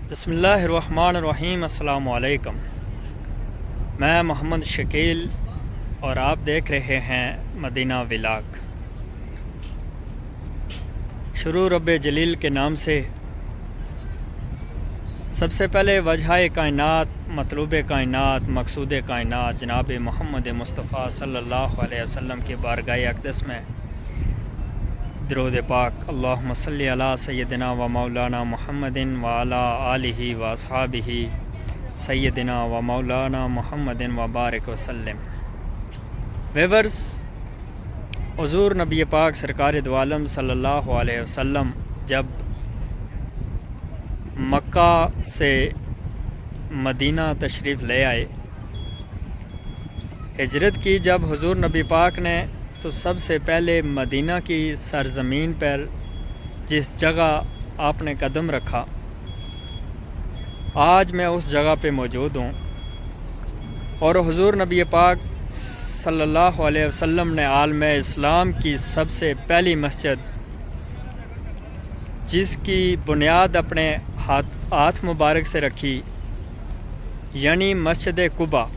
बिस्मिल्लाहिर्रहमानिर्रहीम। अस्सलामु अलैकुम। मैं मोहम्मद शकील और आप देख रहे हैं मदीना व्लॉग। शुरू रब्बे जलील के नाम से। सबसे पहले वजह कायनात, मतलूब कायनात, मकसूद कायनात जनाब मोहम्मद मुस्तफ़ा सल्लल्लाहु अलैहि वसल्लम के बारगाह अक़दस में दरूद पाक अल्लाहुम्मा सल्ली अला सय्यदिना व मौलाना मुहम्मदिन व अला आलिहि व अस्हाबिहि सय्यदिना व मौलाना मुहम्मदिन व बारिक वसल्लम। व्यूअर्स, हुज़ूर नबी पाक सरकार दो आलम सल्लल्लाहु अलैहि वसल्लम जब मक्का से मदीना तशरीफ़ ले आए, हिजरत की जब हुज़ूर नबी पाक ने, तो सबसे पहले मदीना की सरज़मीन पर जिस जगह आपने कदम रखा, आज मैं उस जगह पे मौजूद हूँ। और हुज़ूर नबी पाक सल्लल्लाहु अलैहि वसल्लम ने आलम इस्लाम की सबसे पहली मस्जिद, जिसकी बुनियाद अपने हाथ मुबारक से रखी, यानी मस्जिद कुबा।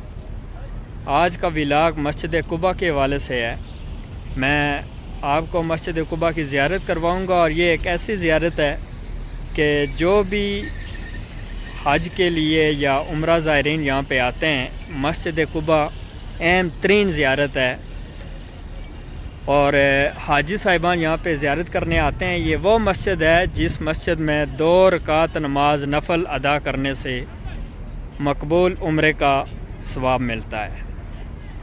आज का व्लॉग मस्जिद कुबा के हवाले से है। मैं आपको मस्जिद कुबा की ज़ियारत करवाऊंगा और ये एक ऐसी ज़ियारत है कि जो भी हज के लिए या उम्रा ज़ायरीन यहाँ पे आते हैं, मस्जिद कुबा अहम तरीन ज़ियारत है। और हाजी साहिबान यहाँ पे ज़ियारत करने आते हैं। ये वो मस्जिद है जिस मस्जिद में 2 रकात नमाज नफल अदा करने से मकबूल उम्रे का सवाब मिलता है।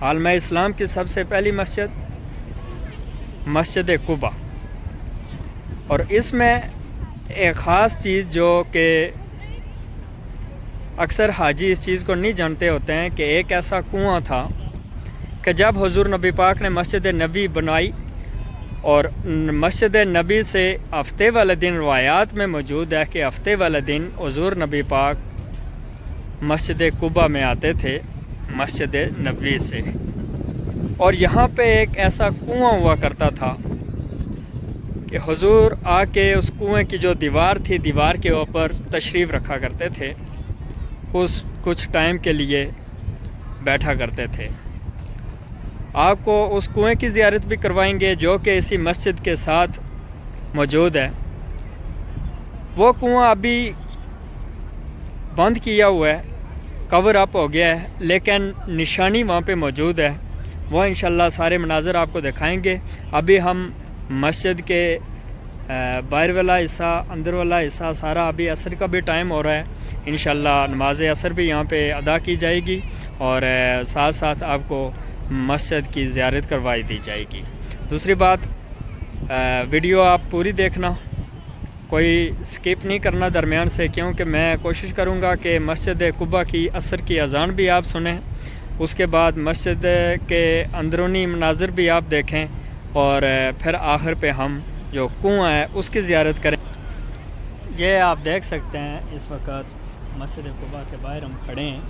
आलम इस्लाम की सबसे पहली मस्जिद मस्जिद कुबा। और इसमें एक ख़ास चीज़ जो कि अक्सर हाजी इस चीज़ को नहीं जानते होते हैं कि एक ऐसा कुआं था कि जब हुज़ूर नबी पाक ने मस्जिद नबी बनाई, और मस्जिद नबी से हफ्ते वाले दिन रवायात में मौजूद है कि हफ्ते वाले दिन हुज़ूर नबी पाक मस्जिद कुबा में आते थे मस्जिद नबी से। और यहाँ पे एक ऐसा कुआं हुआ करता था कि हुज़ूर आके उस कुएं की जो दीवार थी, दीवार के ऊपर तशरीफ़ रखा करते थे, कुछ टाइम के लिए बैठा करते थे। आपको उस कुएं की ज़ियारत भी करवाएंगे जो कि इसी मस्जिद के साथ मौजूद है। वो कुआं अभी बंद किया हुआ है, कवर अप हो गया है, लेकिन निशानी वहाँ पे मौजूद है। वो इंशाल्लाह सारे मनाज़र आपको दिखाएंगे। अभी हम मस्जिद के बाहर वाला हिस्सा, अंदर वाला हिस्सा सारा, अभी असर का भी टाइम हो रहा है। इंशाल्लाह नमाज असर भी यहाँ पे अदा की जाएगी और साथ साथ आपको मस्जिद की ज़ियारत करवाई दी जाएगी। दूसरी बात, वीडियो आप पूरी देखना, कोई स्किप नहीं करना दरमियान से, क्योंकि मैं कोशिश करूँगा कि मस्जिद कुबा की असर की अज़ान भी आप सुनें, उसके बाद मस्जिद के अंदरूनी मनाज़र भी आप देखें, और फिर आखिर पे हम जो कुआं है उसकी ज़ियारत करें। ये आप देख सकते हैं इस वक्त मस्जिद कुबा के बाहर हम खड़े हैं।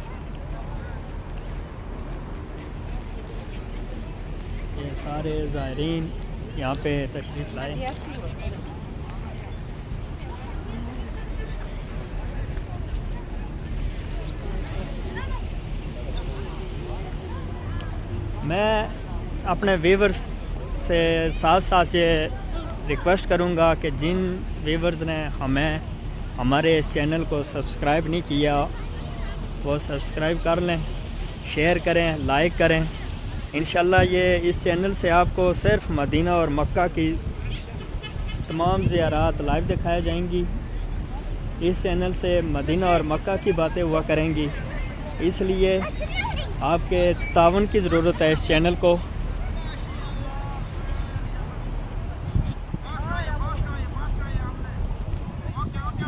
ये सारे ज़ायरीन यहाँ पे तशरीफ़ लाए। मैं अपने व्यूवर्स से साथ साथ ये रिक्वेस्ट करूँगा कि जिन व्यूवर्स ने हमारे इस चैनल को सब्सक्राइब नहीं किया, वो सब्सक्राइब कर लें, शेयर करें, लाइक करें। इंशाल्लाह ये इस चैनल से आपको सिर्फ मदीना और मक्का की तमाम ज़ियारात लाइव दिखाई जाएंगी। इस चैनल से मदीना और मक्का की बातें हुआ करेंगी, इसलिए आपके तावन की ज़रूरत है इस चैनल को।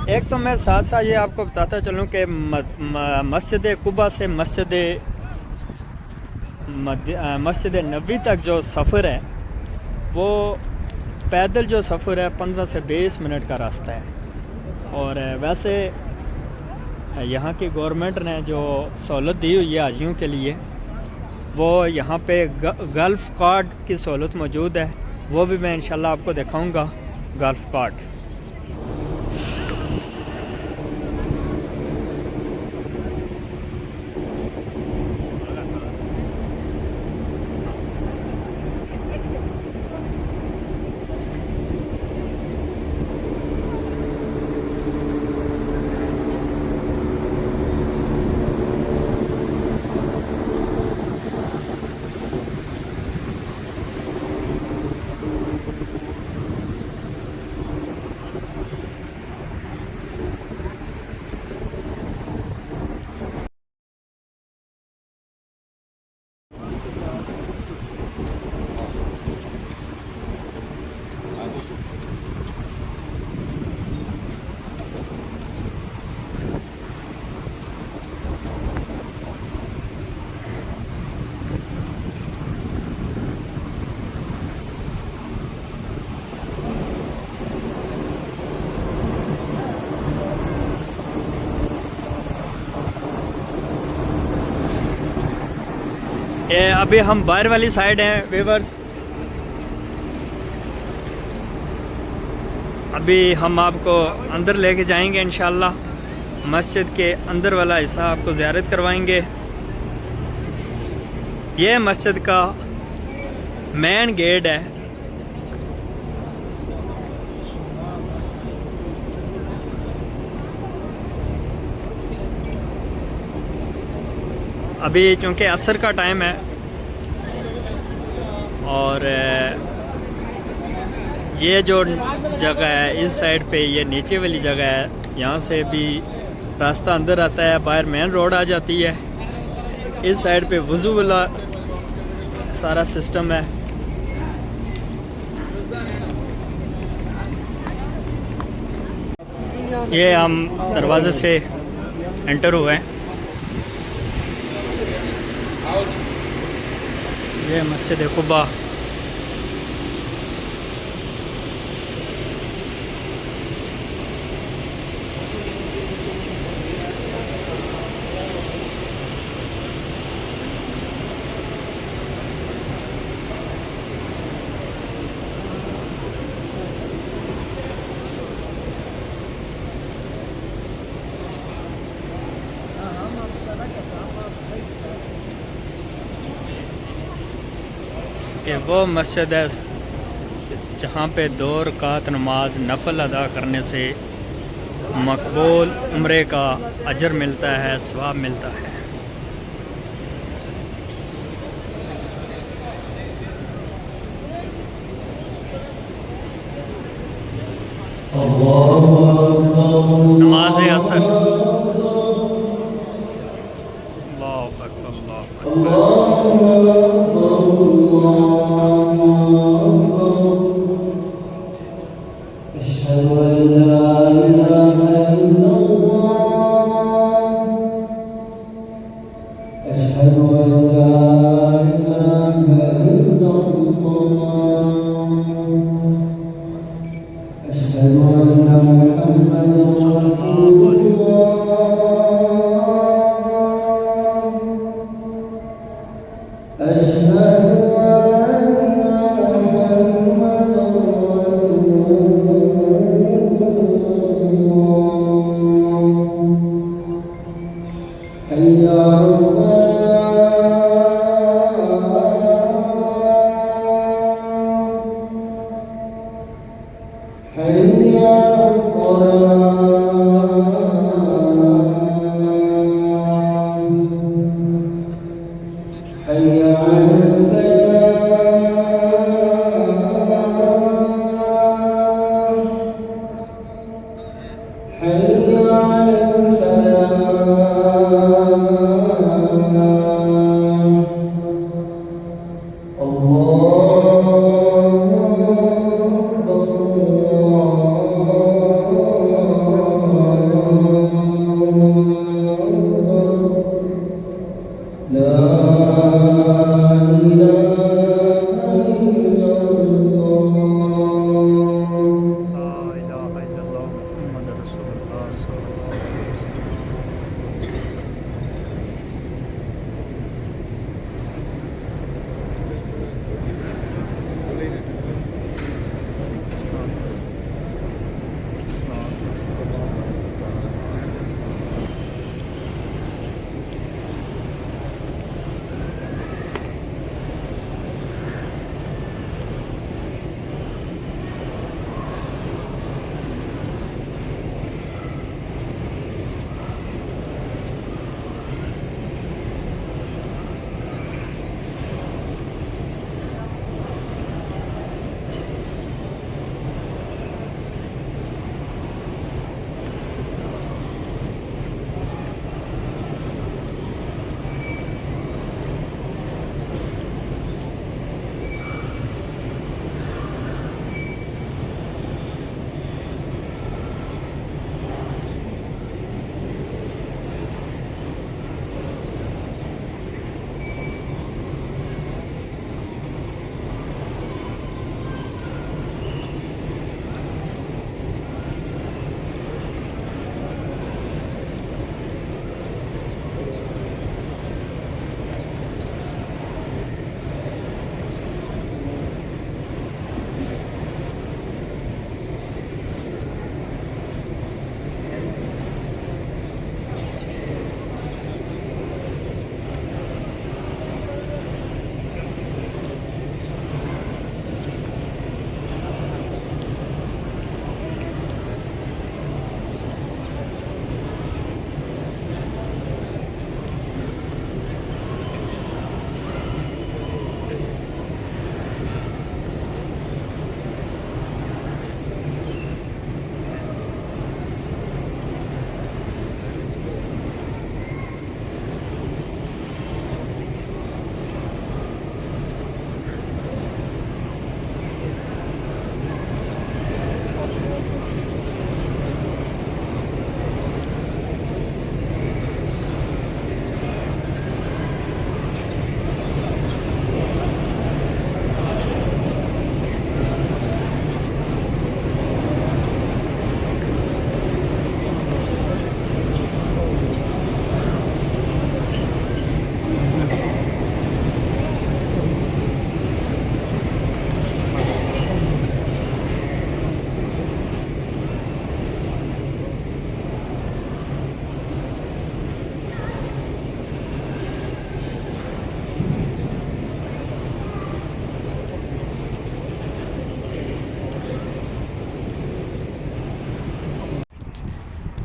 एक तो मैं साथ साथ ये आपको बताता चलूँ कि मस्जिद कुबा से मस्जिद नबी तक जो सफ़र है, वो पैदल जो सफ़र है 15 से 20 मिनट का रास्ता है। और वैसे यहाँ की गवर्नमेंट ने जो सहूलत दी हुई है हाजियों के लिए, वो यहाँ पे गल्फ़ कार्ड की सहूलत मौजूद है। वो भी मैं इंशाल्लाह आपको दिखाऊंगा गल्फ़ कार्ड। ये अभी हम बाहर वाली साइड हैं व्यूअर्स। अभी हम आपको अंदर लेके जाएंगे इंशाल्लाह। मस्जिद के अंदर वाला हिस्सा आपको ज़ियारत करवाएंगे। ये मस्जिद का मेन गेट है। अभी चूँकि असर का टाइम है और ये जो जगह है इस साइड पे, ये नीचे वाली जगह है, यहाँ से भी रास्ता अंदर आता है, बाहर मेन रोड आ जाती है। इस साइड पे वज़ू वाला सारा सिस्टम है। ये हम दरवाजे से एंटर हुए हैं। ये मस्जिद कुबा। ये वो मस्जिद है जहाँ पे 2 रकात नमाज नफल अदा करने से मकबूल उम्रे का अजर मिलता है, सवाब मिलता है। नमाज असर। अल्लाहु अकबर, अल्लाहु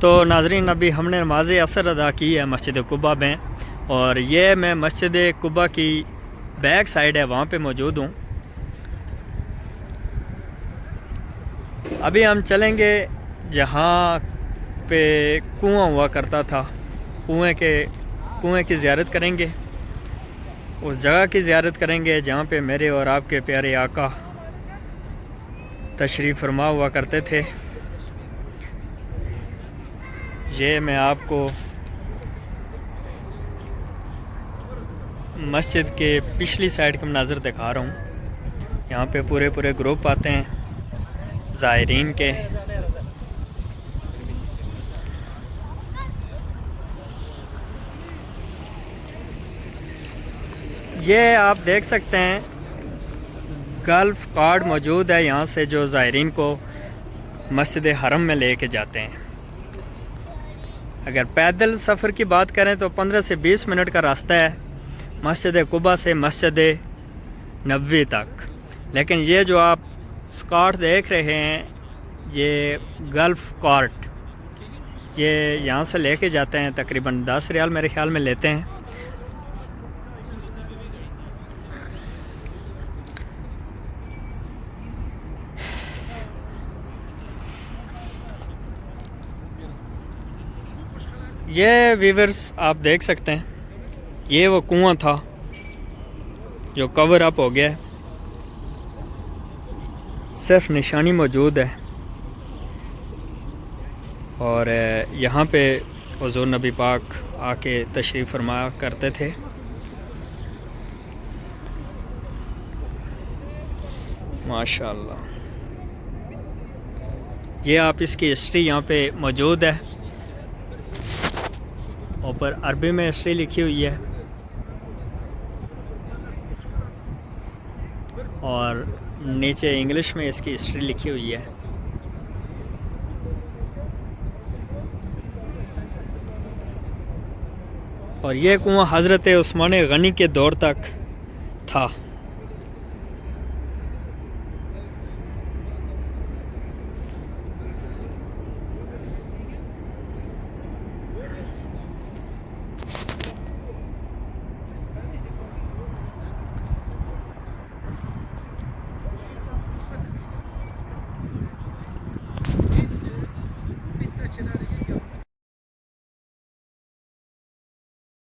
तो नाज़रीन, अभी हमने नमाज असर अदा की है मस्जिद कुबा में, और ये मैं मस्जिद कुबा की बैक साइड है वहाँ पे मौजूद हूँ। अभी हम चलेंगे जहाँ पे कुआं हुआ करता था, कुएं की ज़ियारत करेंगे, उस जगह की ज़ियारत करेंगे जहाँ पे मेरे और आपके प्यारे आका तशरीफ़ फरमा हुआ करते थे। ये मैं आपको मस्जिद के पिछली साइड का मनाज़र दिखा रहा हूँ। यहाँ पे पूरे ग्रुप आते हैं ज़ायरीन के। ये आप देख सकते हैं गल्फ़ कार्ड मौजूद है यहाँ से, जो ज़ायरीन को मस्जिद हरम में लेके जाते हैं। अगर पैदल सफ़र की बात करें तो 15 से 20 मिनट का रास्ता है मस्जिद कुबा से मस्जिद नबवी तक। लेकिन ये जो आप स्कॉट देख रहे हैं, ये गल्फ़ कार्ट, ये यहाँ से लेके जाते हैं। तकरीबन 10 रियाल मेरे ख्याल में लेते हैं। ये व्यूअर्स आप देख सकते हैं, ये वो कुआं था जो कवर अप हो गया है, सिर्फ निशानी मौजूद है। और यहाँ पे हुज़ूर नबी पाक आके तशरीफ़ फरमा करते थे। माशाअल्लाह, ये आप इसकी हिस्ट्री यहाँ पे मौजूद है। ऊपर अरबी में हिस्ट्री लिखी हुई है और नीचे इंग्लिश में इसकी हिस्ट्री लिखी हुई है। और ये कुआं हज़रत उस्मान गनी के दौर तक था।